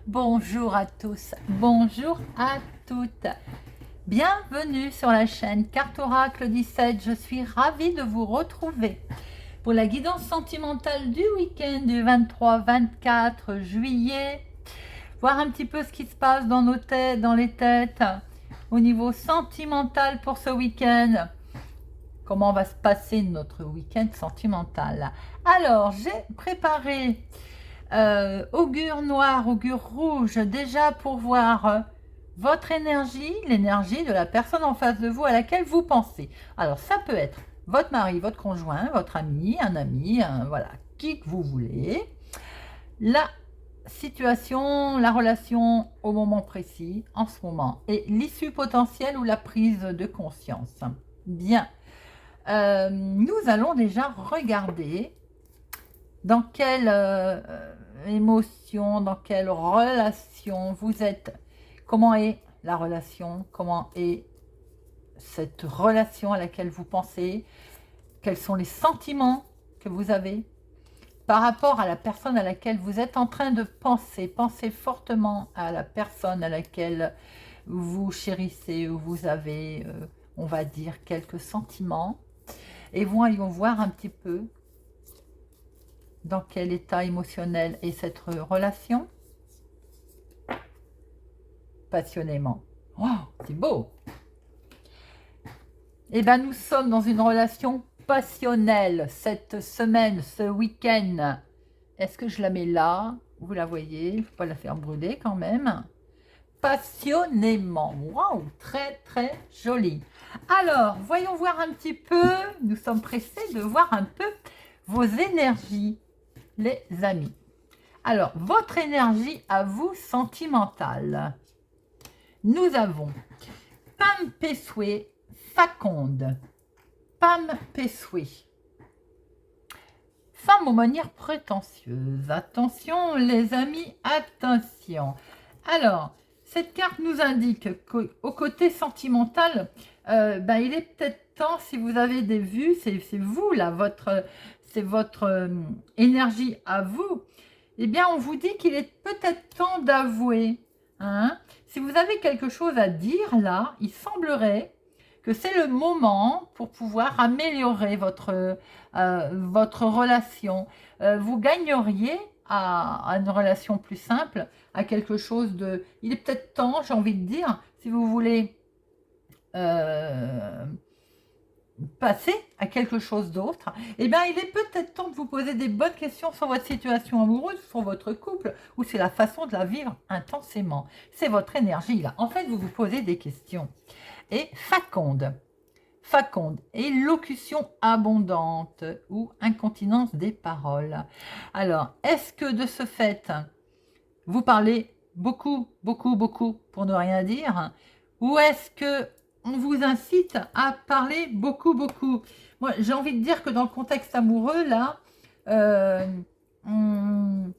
Bonjour à tous, bonjour à toutes. Bienvenue sur la chaîne Carte Oracle 17. Je suis ravie de vous retrouver pour la guidance sentimentale du week-end du 23-24 juillet. Voir un petit peu ce qui se passe dans nos têtes, dans les têtes, au niveau sentimental pour ce week-end. Comment va se passer notre week-end sentimental? Alors, j'ai préparé augure noir, augure rouge, déjà pour voir votre énergie, l'énergie de la personne en face de vous à laquelle vous pensez. Alors, ça peut être votre mari, votre conjoint, votre ami, voilà, qui que vous voulez. La situation, la relation au moment précis, en ce moment, et l'issue potentielle ou la prise de conscience. Bien. Nous allons déjà regarder dans quelle émotion, dans quelle relation vous êtes, comment est la relation, comment est cette relation à laquelle vous pensez, quels sont les sentiments que vous avez par rapport à la personne à laquelle vous êtes en train de penser. Pensez fortement à la personne à laquelle vous chérissez ou vous avez, on va dire, quelques sentiments. Et voyons voir un petit peu dans quel état émotionnel est cette relation. Passionnément. Oh, c'est beau. Eh bien, nous sommes dans une relation passionnelle cette semaine, ce week-end. Est-ce que je la mets là? Vous la voyez, il ne faut pas la faire brûler quand même. Passionnément. Waouh, très très joli. Alors, voyons voir un petit peu. Nous sommes pressés de voir un peu vos énergies, les amis. Alors, votre énergie à vous sentimentale. Nous avons Pam Pessoé, Faconde. Pam Pessoé. Femme aumônière prétentieuse. Attention les amis, attention. Alors, cette carte nous indique qu'au côté sentimental, il est peut-être temps, si vous avez des vues, c'est vous là, c'est votre énergie à vous, eh bien on vous dit qu'il est peut-être temps d'avouer. Hein? Si vous avez quelque chose à dire là, il semblerait que c'est le moment pour pouvoir améliorer votre relation. Vous gagneriez à une relation plus simple, à quelque chose de... Il est peut-être temps, j'ai envie de dire, si vous voulez passer à quelque chose d'autre, eh bien, il est peut-être temps de vous poser des bonnes questions sur votre situation amoureuse, sur votre couple, ou c'est la façon de la vivre intensément. C'est votre énergie, là. En fait, vous vous posez des questions. Et Faconde. Faconde, élocution abondante ou incontinence des paroles. Alors, est-ce que de ce fait, vous parlez beaucoup, beaucoup, beaucoup pour ne rien dire? Ou est-ce que on vous incite à parler beaucoup, beaucoup? Moi, j'ai envie de dire que dans le contexte amoureux, là, on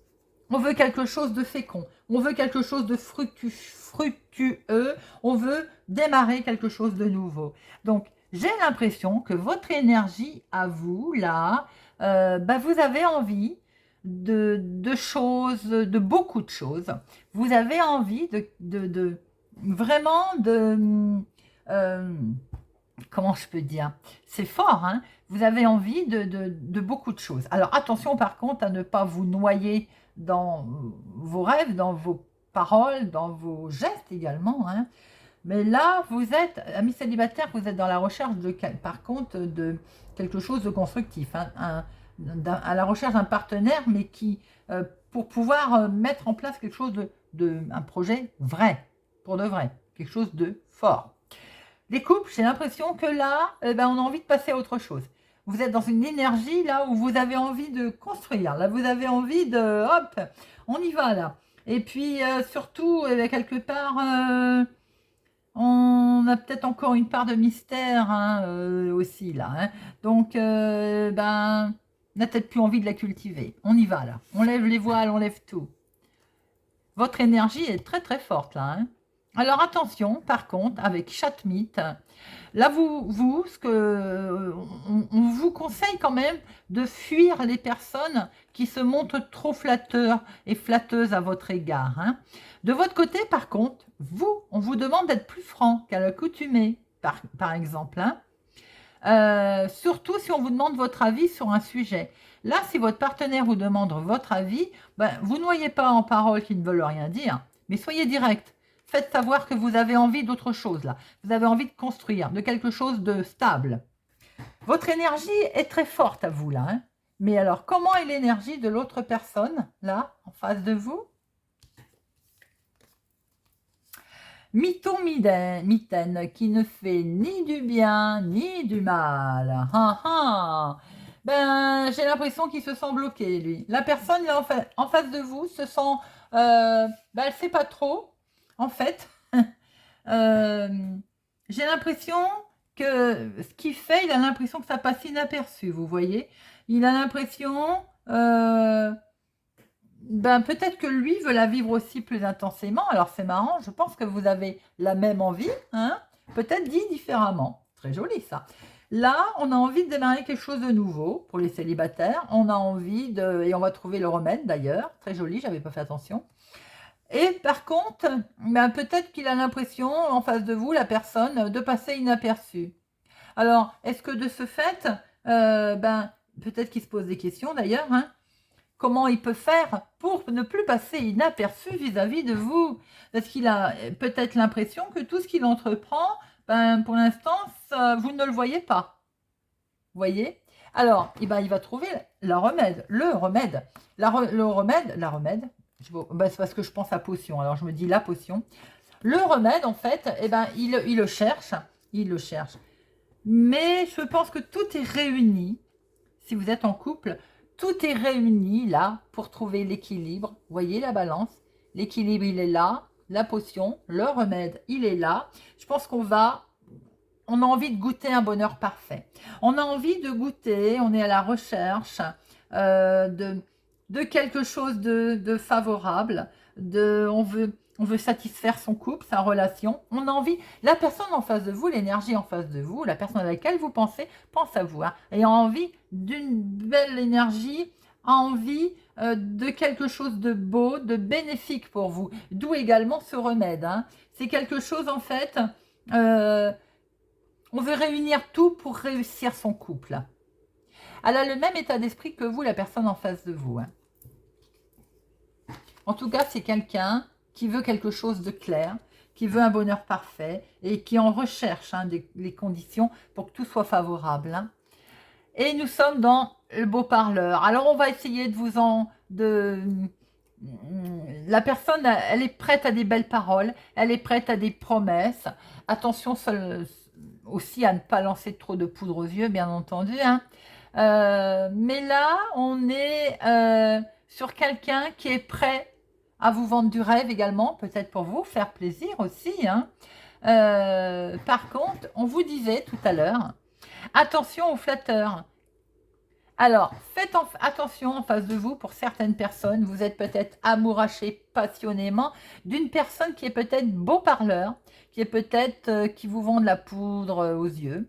veut quelque chose de fécond, on veut quelque chose de fructueux, on veut démarrer quelque chose de nouveau. Donc, j'ai l'impression que votre énergie à vous, là, vous avez envie de choses, de beaucoup de choses. Vous avez envie vraiment comment je peux dire? C'est fort, hein? Vous avez envie de beaucoup de choses. Alors, attention par contre à ne pas vous noyer dans vos rêves, dans vos paroles, dans vos gestes également, hein? Mais là, vous êtes, amis célibataires, vous êtes dans la recherche par contre, de quelque chose de constructif, hein, à la recherche d'un partenaire, mais qui, pour pouvoir mettre en place quelque chose un projet vrai, pour de vrai, quelque chose de fort. Les couples, j'ai l'impression que là, on a envie de passer à autre chose. Vous êtes dans une énergie là où vous avez envie de construire, là vous avez envie de, hop, on y va là. Et puis surtout, quelque part, on on a peut-être encore une part de mystère hein, aussi là. Hein. Donc, ben, on n'a peut-être plus envie de la cultiver. On y va là. On lève les voiles, on lève tout. Votre énergie est très très forte là. Hein. Alors attention, par contre, avec Chatmit, là on vous conseille quand même de fuir les personnes qui se montrent trop flatteurs et flatteuses à votre égard. Hein. De votre côté, par contre, on vous demande d'être plus franc qu'à l'accoutumée, par exemple. Hein. Surtout si on vous demande votre avis sur un sujet. Là, si votre partenaire vous demande votre avis, ben, vous ne noyez pas en paroles qui ne veulent rien dire, mais soyez direct. Faites savoir que vous avez envie d'autre chose là. Vous avez envie de construire, de quelque chose de stable. Votre énergie est très forte à vous là. Hein. Mais alors, comment est l'énergie de l'autre personne là, en face de vous? Mitaine qui ne fait ni du bien ni du mal. Ah, ah. Ben, j'ai l'impression qu'il se sent bloqué, lui. La personne là, en face de vous se sent... ben, elle ne sait pas trop, en fait. J'ai l'impression que ce qu'il fait, il a l'impression que ça passe inaperçu, vous voyez. Il a l'impression... ben, peut-être que lui veut la vivre aussi plus intensément. Alors c'est marrant, je pense que vous avez la même envie, hein, peut-être dit différemment. Très joli ça. Là, on a envie de démarrer quelque chose de nouveau pour les célibataires. On a envie de... Et on va trouver le remède d'ailleurs. Très joli, j'avais pas fait attention. Et par contre, ben, peut-être qu'il a l'impression, en face de vous, la personne, de passer inaperçue. Alors, est-ce que de ce fait, ben, peut-être qu'il se pose des questions d'ailleurs, hein, comment il peut faire pour ne plus passer inaperçu vis-à-vis de vous? Parce qu'il a peut-être l'impression que tout ce qu'il entreprend, ben, pour l'instant, vous ne le voyez pas. Vous voyez? Alors, eh ben, il va trouver le remède. Ben, c'est parce que je pense à potion, alors je me dis la potion. Le remède, en fait, eh ben, il le cherche. Mais je pense que tout est réuni. Si vous êtes en couple, tout est réuni là pour trouver l'équilibre. Vous voyez la balance? L'équilibre, il est là. La potion, le remède, il est là. Je pense on a envie de goûter un bonheur parfait. On a envie de goûter, on est à la recherche de quelque chose de favorable. On veut satisfaire son couple, sa relation. On a envie, la personne en face de vous, l'énergie en face de vous, la personne à laquelle vous pensez, pense à vous. Hein, et a envie d'une belle énergie, a envie de quelque chose de beau, de bénéfique pour vous. D'où également ce remède. Hein. C'est quelque chose en fait, on veut réunir tout pour réussir son couple. Elle a le même état d'esprit que vous, la personne en face de vous. Hein. En tout cas, c'est quelqu'un qui veut quelque chose de clair, qui veut un bonheur parfait et qui en recherche hein, les conditions pour que tout soit favorable. Hein. Et nous sommes dans le beau parleur. Alors, on va essayer de vous en... La personne, elle est prête à des belles paroles, elle est prête à des promesses. Attention aussi à ne pas lancer trop de poudre aux yeux, bien entendu. Hein. Mais là, on est sur quelqu'un qui est prêt à vous vendre du rêve également, peut-être pour vous faire plaisir aussi. Hein. Par contre, on vous disait tout à l'heure, attention aux flatteurs. Alors, faites attention en face de vous, pour certaines personnes, vous êtes peut-être amouraché passionnément d'une personne qui est peut-être beau parleur, qui est peut-être qui vous vend de la poudre aux yeux.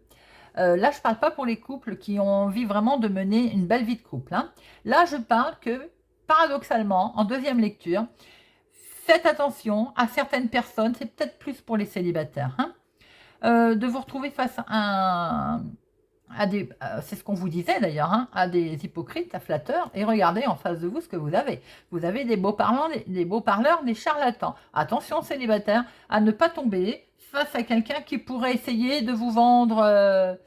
Là, je ne parle pas pour les couples qui ont envie vraiment de mener une belle vie de couple. Hein. Là, je parle que, paradoxalement, en deuxième lecture, faites attention à certaines personnes, c'est peut-être plus pour les célibataires, hein, de vous retrouver face à des, c'est ce qu'on vous disait d'ailleurs, hein, à des hypocrites, à flatteurs, et regardez en face de vous ce que vous avez. Vous avez des beaux parleurs, des charlatans. Attention célibataires, à ne pas tomber face à quelqu'un qui pourrait essayer de vous vendre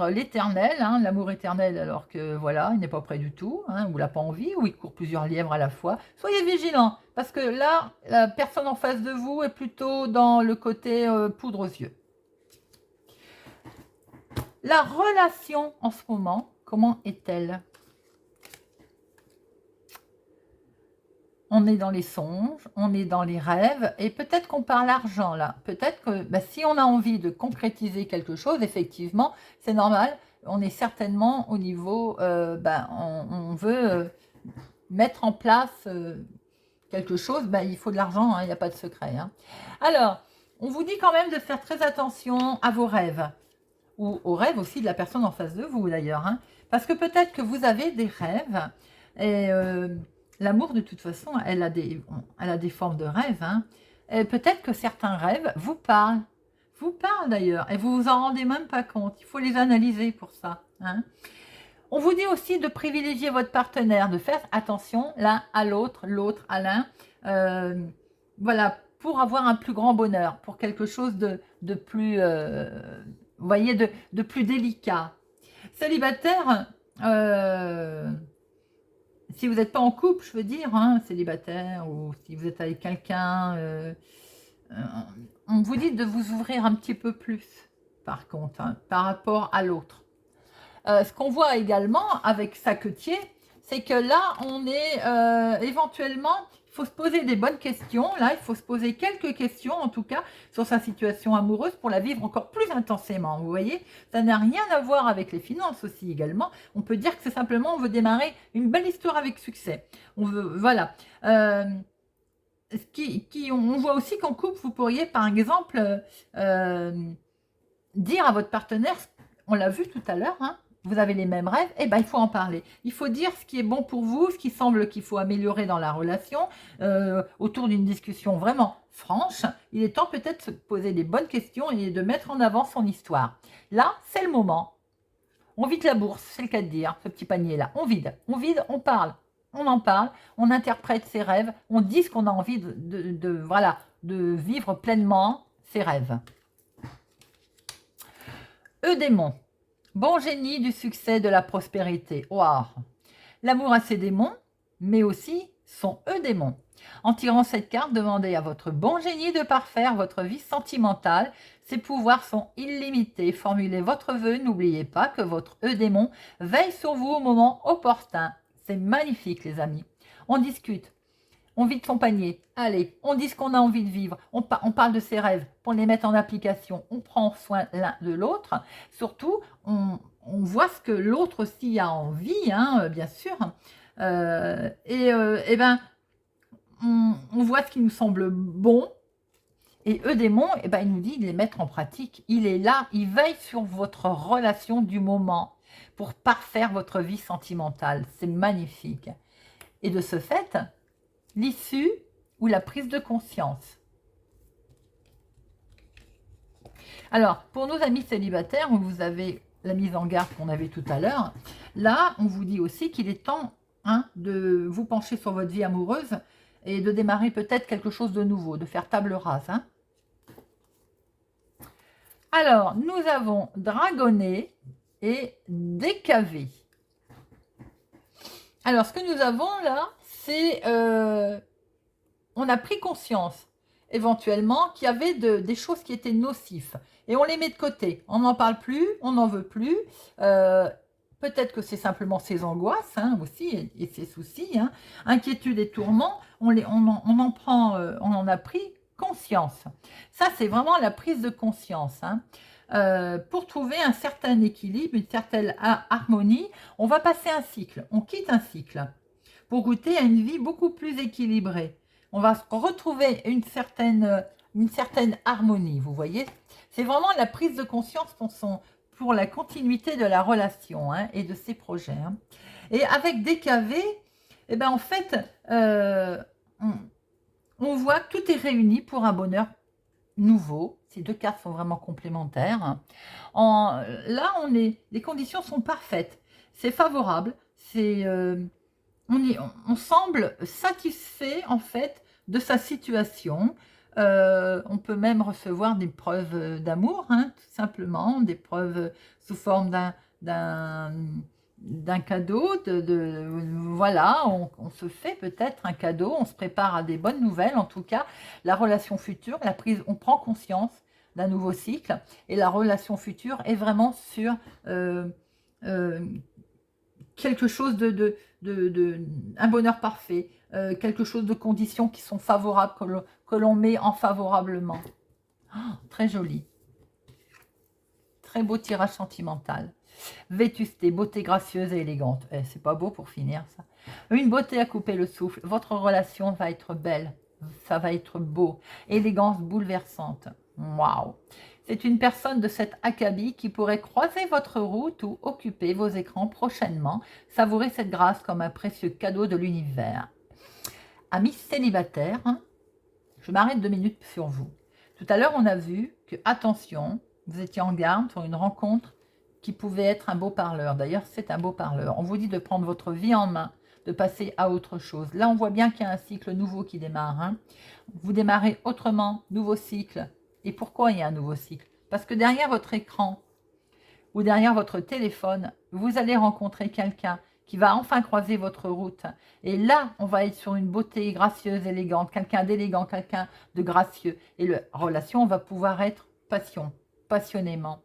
l'éternel, hein, l'amour éternel, alors que voilà, il n'est pas prêt du tout, hein, ou il n'a pas envie, ou il court plusieurs lièvres à la fois. Soyez vigilants, parce que là, la personne en face de vous est plutôt dans le côté poudre aux yeux. La relation en ce moment, comment est-elle? on est dans les songes, on est dans les rêves, et peut-être qu'on parle argent là. Peut-être que si on a envie de concrétiser quelque chose, effectivement, c'est normal. On est certainement au niveau, on veut mettre en place quelque chose, il faut de l'argent, il n'y a pas de secret. Alors, on vous dit quand même de faire très attention à vos rêves, ou aux rêves aussi de la personne en face de vous d'ailleurs, parce que peut-être que vous avez des rêves, et l'amour de toute façon, elle a des formes de rêves, et peut-être que certains rêves vous parlent d'ailleurs, et vous vous en rendez même pas compte, il faut les analyser pour ça. On vous dit aussi de privilégier votre partenaire, de faire attention l'un à l'autre, l'autre à l'un, voilà, pour avoir un plus grand bonheur, pour quelque chose de plus, vous voyez, de plus délicat. Célibataire, si vous n'êtes pas en couple, je veux dire, célibataire, ou si vous êtes avec quelqu'un, on vous dit de vous ouvrir un petit peu plus, par contre, par rapport à l'autre. Ce qu'on voit également avec Saquetier, c'est que là, on est éventuellement, il faut se poser des bonnes questions. Là, il faut se poser quelques questions, en tout cas, sur sa situation amoureuse pour la vivre encore plus intensément. Vous voyez, ça n'a rien à voir avec les finances aussi également. On peut dire que c'est simplement, on veut démarrer une belle histoire avec succès. On veut, voilà. On voit aussi qu'en couple, vous pourriez, par exemple, dire à votre partenaire, on l'a vu tout à l'heure, vous avez les mêmes rêves, il faut en parler. Il faut dire ce qui est bon pour vous, ce qui semble qu'il faut améliorer dans la relation, autour d'une discussion vraiment franche. Il est temps peut-être de se poser des bonnes questions et de mettre en avant son histoire. Là, c'est le moment. On vide la bourse, c'est le cas de dire, ce petit panier-là. On vide, on parle, on en parle, on interprète ses rêves, on dit ce qu'on a envie de vivre pleinement ses rêves. Démon. Bon génie du succès, de la prospérité. Waouh. L'amour a ses démons, mais aussi son démon. En tirant cette carte, demandez à votre bon génie de parfaire votre vie sentimentale. Ses pouvoirs sont illimités. Formulez votre vœu. N'oubliez pas que votre démon veille sur vous au moment opportun. C'est magnifique, les amis. On discute. On vide son panier. Allez, on dit ce qu'on a envie de vivre. On parle de ses rêves pour les mettre en application. On prend soin l'un de l'autre. Surtout, on voit ce que l'autre aussi a envie, bien sûr. On voit ce qui nous semble bon. Et Démon, il nous dit de les mettre en pratique. Il est là, il veille sur votre relation du moment pour parfaire votre vie sentimentale. C'est magnifique. Et de ce fait, l'issue ou la prise de conscience. Alors, pour nos amis célibataires, où vous avez la mise en garde qu'on avait tout à l'heure, là, on vous dit aussi qu'il est temps de vous pencher sur votre vie amoureuse et de démarrer peut-être quelque chose de nouveau, de faire table rase. Alors, nous avons Dragonnet et Décavé. Alors, ce que nous avons là, c'est on a pris conscience éventuellement qu'il y avait des choses qui étaient nocives et on les met de côté. On n'en parle plus, on n'en veut plus. Peut-être que c'est simplement ses angoisses aussi et ses soucis, inquiétudes et tourments. On en a pris conscience. Ça, c'est vraiment la prise de conscience. Pour trouver un certain équilibre, une certaine harmonie, on va passer un cycle. On quitte un cycle pour goûter à une vie beaucoup plus équilibrée. On va retrouver une certaine harmonie, vous voyez. C'est vraiment la prise de conscience pour la continuité de la relation et de ses projets. Et avec Décavé, en fait, on voit que tout est réuni pour un bonheur nouveau. Ces deux cartes sont vraiment complémentaires. Là, les conditions sont parfaites. C'est favorable. On semble satisfait en fait de sa situation. On peut même recevoir des preuves d'amour, tout simplement, des preuves sous forme d'un cadeau. Voilà, on se fait peut-être un cadeau, on se prépare à des bonnes nouvelles. En tout cas, la relation future, on prend conscience d'un nouveau cycle et la relation future est vraiment sur quelque chose un bonheur parfait, quelque chose de conditions qui sont favorables, que l'on met en favorablement. Oh, très joli. Très beau tirage sentimental. Vétusté, beauté gracieuse et élégante. C'est pas beau pour finir ça. Une beauté à couper le souffle. Votre relation va être belle. Ça va être beau. Élégance bouleversante. Waouh. C'est une personne de cet acabit qui pourrait croiser votre route ou occuper vos écrans prochainement. Savourez cette grâce comme un précieux cadeau de l'univers. Amis célibataires, hein, je m'arrête 2 minutes sur vous. Tout à l'heure, on a vu que, attention, vous étiez en garde sur une rencontre qui pouvait être un beau parleur. D'ailleurs, c'est un beau parleur. On vous dit de prendre votre vie en main, de passer à autre chose. Là, on voit bien qu'il y a un cycle nouveau qui démarre. Hein. Vous démarrez autrement, nouveau cycle. Et pourquoi il y a un nouveau cycle? Parce que derrière votre écran ou derrière votre téléphone, vous allez rencontrer quelqu'un qui va enfin croiser votre route. Et là, on va être sur une beauté gracieuse, élégante, quelqu'un d'élégant, quelqu'un de gracieux. Et la relation va pouvoir être passionnément.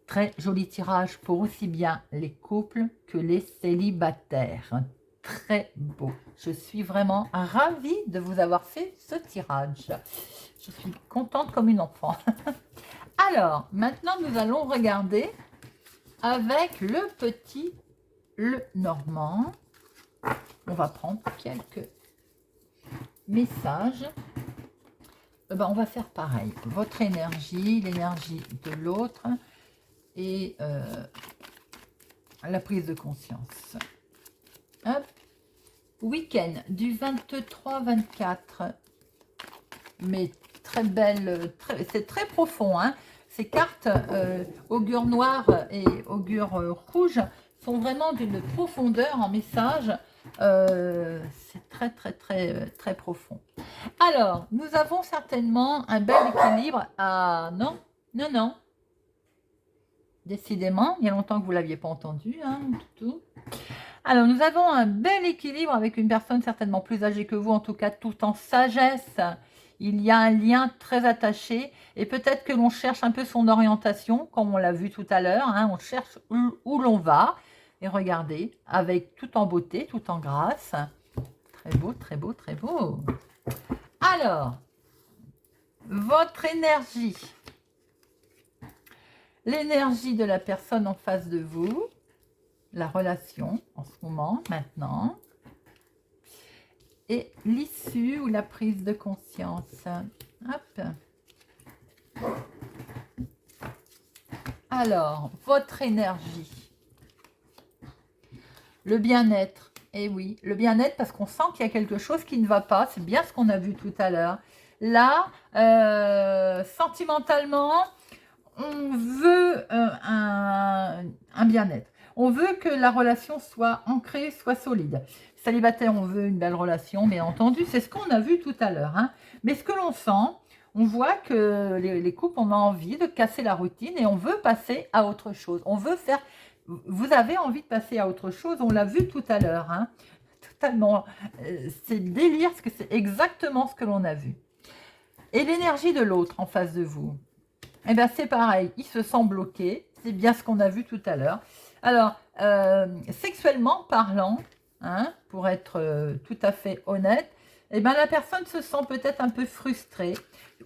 Très joli tirage pour aussi bien les couples que les célibataires. Très beau. Je suis vraiment ravie de vous avoir fait ce tirage. Je suis contente comme une enfant. Alors, maintenant, nous allons regarder avec le normand. On va prendre quelques messages. On va faire pareil. Votre énergie, l'énergie de l'autre et la prise de conscience. Hop. Week-end du 23-24. Mais très belle, c'est très profond. Hein. Ces cartes augure noir et augure rouge sont vraiment d'une profondeur en message. C'est très profond. Alors, nous avons certainement un bel équilibre. Ah non. Décidément, il y a longtemps que vous ne l'aviez pas entendu. Hein, tout. Alors, nous avons un bel équilibre avec une personne certainement plus âgée que vous, en tout cas tout en sagesse. Il y a un lien très attaché et peut-être que l'on cherche un peu son orientation, comme on l'a vu tout à l'heure. Hein, on cherche où l'on va. Et regardez, avec tout en beauté, tout en grâce. Très beau, très beau, très beau. Alors, votre énergie. L'énergie de la personne en face de vous. La relation en ce moment, maintenant. Et l'issue ou la prise de conscience. Hop. Alors, votre énergie. Le bien-être. Et oui, le bien-être parce qu'on sent qu'il y a quelque chose qui ne va pas. C'est bien ce qu'on a vu tout à l'heure. Là, sentimentalement, on veut un bien-être. On veut que la relation soit ancrée, soit solide. Célibataire, on veut une belle relation, bien entendu. C'est ce qu'on a vu tout à l'heure. Hein. Mais ce que l'on sent, on voit que les couples, on a envie de casser la routine et on veut passer à autre chose. On veut faire... Vous avez envie de passer à autre chose, on l'a vu tout à l'heure. Hein. Totalement. C'est délire, parce que c'est exactement ce que l'on a vu. Et l'énergie de l'autre en face de vous, eh bien c'est pareil, il se sent bloqué. C'est bien ce qu'on a vu tout à l'heure. Alors, sexuellement parlant, hein, pour être tout à fait honnête, eh bien, la personne se sent peut-être un peu frustrée.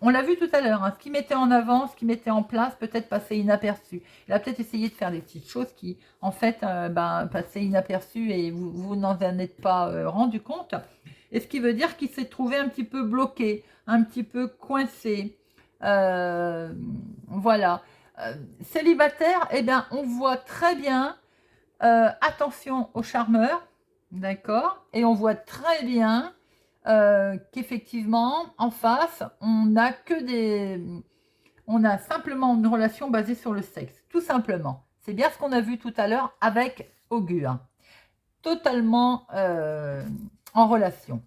On l'a vu tout à l'heure, hein, ce qu'il mettait en avant, ce qu'il mettait en place, peut-être passer inaperçu. Il a peut-être essayé de faire des petites choses qui, en fait, passaient inaperçues et vous n'en êtes pas rendu compte. Et ce qui veut dire qu'il s'est trouvé un petit peu bloqué, un petit peu coincé. Voilà. Célibataire, eh bien, on voit très bien, attention aux charmeurs, d'accord, et on voit très bien qu'effectivement, en face, on a simplement une relation basée sur le sexe, tout simplement. C'est bien ce qu'on a vu tout à l'heure avec Augure, totalement en relation.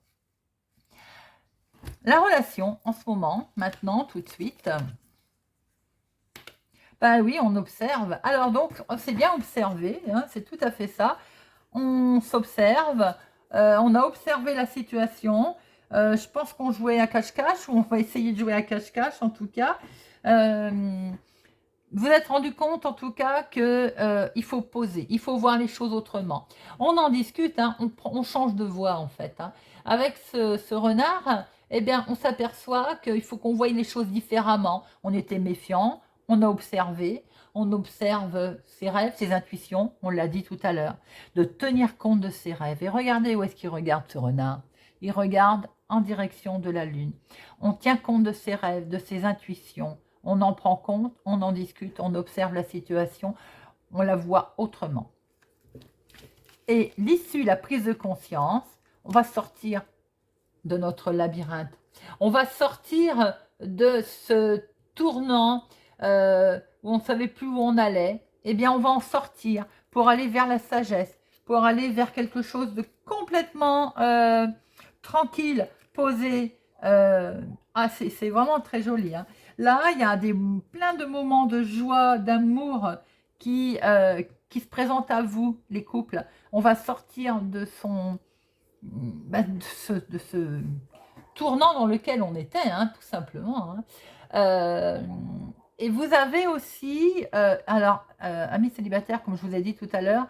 La relation, en ce moment, maintenant, tout de suite, ben oui, on observe. Alors donc, c'est bien observer, hein, c'est tout à fait ça. On s'observe, on a observé la situation. Je pense qu'on jouait à cache-cache, ou on va essayer de jouer à cache-cache en tout cas. vous êtes rendu compte en tout cas que il faut poser, il faut voir les choses autrement. On en discute, hein, on change de voix en fait. Hein. Avec ce renard, eh bien, on s'aperçoit qu'il faut qu'on voie les choses différemment. On était méfiant, on a observé, on observe ses rêves, ses intuitions, on l'a dit tout à l'heure, de tenir compte de ses rêves. Et regardez où est-ce qu'il regarde ce renard. Il regarde en direction de la lune. On tient compte de ses rêves, de ses intuitions. On en prend compte, on en discute, on observe la situation, on la voit autrement. Et l'issue, la prise de conscience, on va sortir de notre labyrinthe. On va sortir de ce tournant où on ne savait plus où on allait. Eh bien, on va en sortir pour aller vers la sagesse, pour aller vers quelque chose de complètement tranquille, posé. C'est vraiment très joli. Hein. Là, il y a plein de moments de joie, d'amour qui se présentent à vous, les couples. On va sortir de de ce tournant dans lequel on était, hein, tout simplement. Hein. Et vous avez aussi, amis célibataires, comme je vous ai dit tout à l'heure,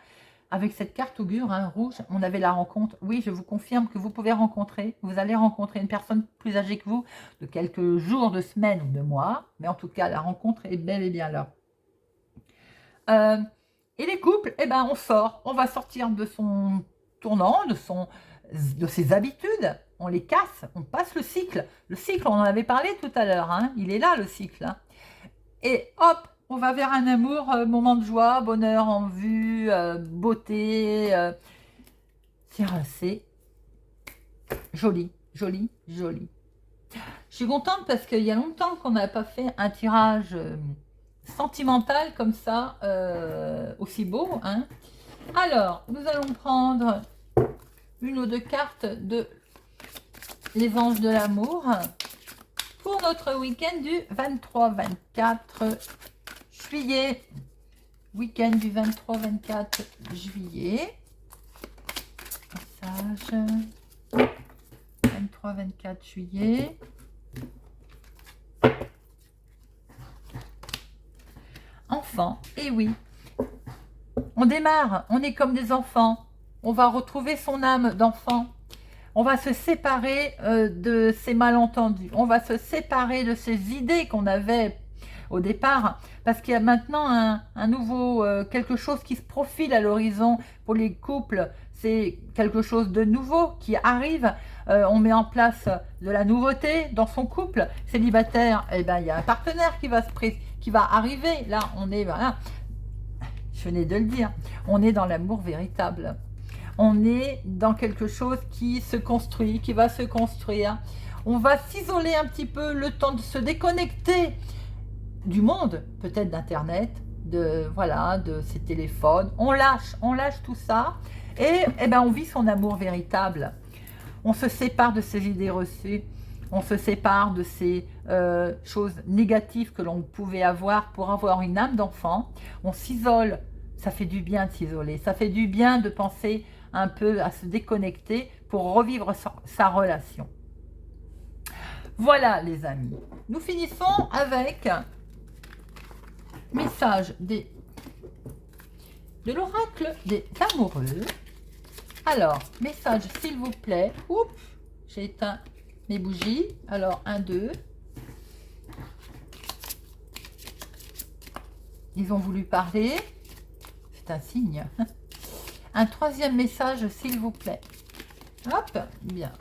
avec cette carte augure hein, rouge, on avait la rencontre. Oui, je vous confirme que vous pouvez vous allez rencontrer une personne plus âgée que vous, de quelques jours, de semaines ou de mois, mais en tout cas, la rencontre est bel et bien là. Et les couples, eh ben, on va sortir de son tournant, de ses habitudes, on les casse, on passe le cycle. Le cycle, on en avait parlé tout à l'heure, hein, il est là le cycle. Hein. Et hop, on va vers un amour, moment de joie, bonheur en vue, beauté. C'est joli, joli, joli. Je suis contente parce qu'il y a longtemps qu'on n'a pas fait un tirage sentimental comme ça, aussi beau. Hein. Alors, nous allons prendre une ou deux cartes de les anges de l'amour pour notre week-end du 23-24 juillet. Week-end du 23-24 juillet. Message 23-24 juillet. Enfant, et oui. On démarre, on est comme des enfants. On va retrouver son âme d'enfant. On va se séparer de ces malentendus. On va se séparer de ces idées qu'on avait au départ. Parce qu'il y a maintenant un nouveau, quelque chose qui se profile à l'horizon pour les couples. C'est quelque chose de nouveau qui arrive. On met en place de la nouveauté dans son couple. Célibataire, eh ben, il y a un partenaire qui va arriver. Là, on est... Voilà. Je venais de le dire. On est dans l'amour véritable. On est dans quelque chose qui se construit, qui va se construire. On va s'isoler un petit peu, le temps de se déconnecter du monde, peut-être d'Internet, de ses téléphones. On lâche tout ça et ben, on vit son amour véritable. On se sépare de ces idées reçues, on se sépare de ces choses négatives que l'on pouvait avoir pour avoir une âme d'enfant. On s'isole, ça fait du bien de s'isoler, ça fait du bien de penser un peu à se déconnecter pour revivre sa relation. Voilà les amis, nous finissons avec message de l'oracle des amoureux. Alors, message s'il vous plaît. Oups, j'ai éteint mes bougies. Alors, 1, 2. Ils ont voulu parler. C'est un signe. Un troisième message, s'il vous plaît. Hop, bien.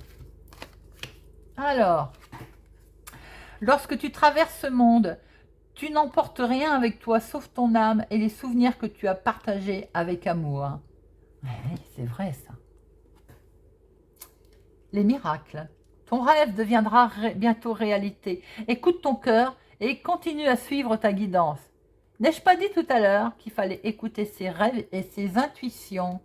Alors, lorsque tu traverses ce monde, tu n'emportes rien avec toi sauf ton âme et les souvenirs que tu as partagés avec amour. Oui, c'est vrai ça. Les miracles. Ton rêve deviendra bientôt réalité. Écoute ton cœur et continue à suivre ta guidance. N'ai-je pas dit tout à l'heure qu'il fallait écouter ses rêves et ses intuitions?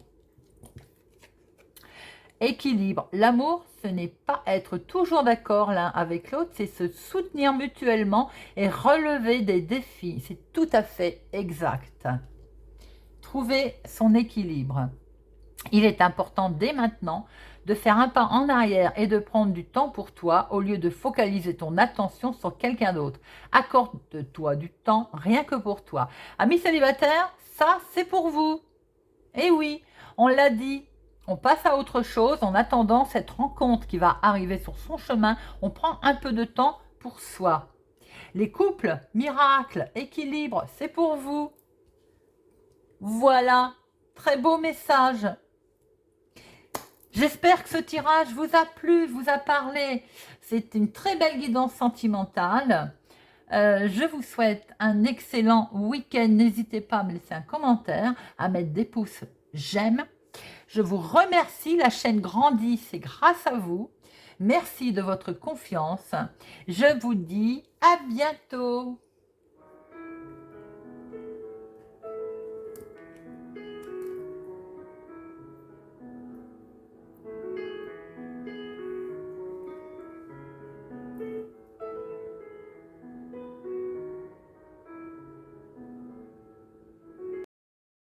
Équilibre. L'amour, ce n'est pas être toujours d'accord l'un avec l'autre, c'est se soutenir mutuellement et relever des défis. C'est tout à fait exact. Trouver son équilibre. Il est important dès maintenant de faire un pas en arrière et de prendre du temps pour toi au lieu de focaliser ton attention sur quelqu'un d'autre. Accorde-toi du temps rien que pour toi. Amis célibataires, ça c'est pour vous. Et oui, on l'a dit, on passe à autre chose en attendant cette rencontre qui va arriver sur son chemin. On prend un peu de temps pour soi. Les couples, miracle, équilibre, c'est pour vous. Voilà, très beau message. J'espère que ce tirage vous a plu, vous a parlé. C'est une très belle guidance sentimentale. Je vous souhaite un excellent week-end. N'hésitez pas à me laisser un commentaire, à mettre des pouces j'aime. Je vous remercie, la chaîne grandit, c'est grâce à vous. Merci de votre confiance. Je vous dis à bientôt.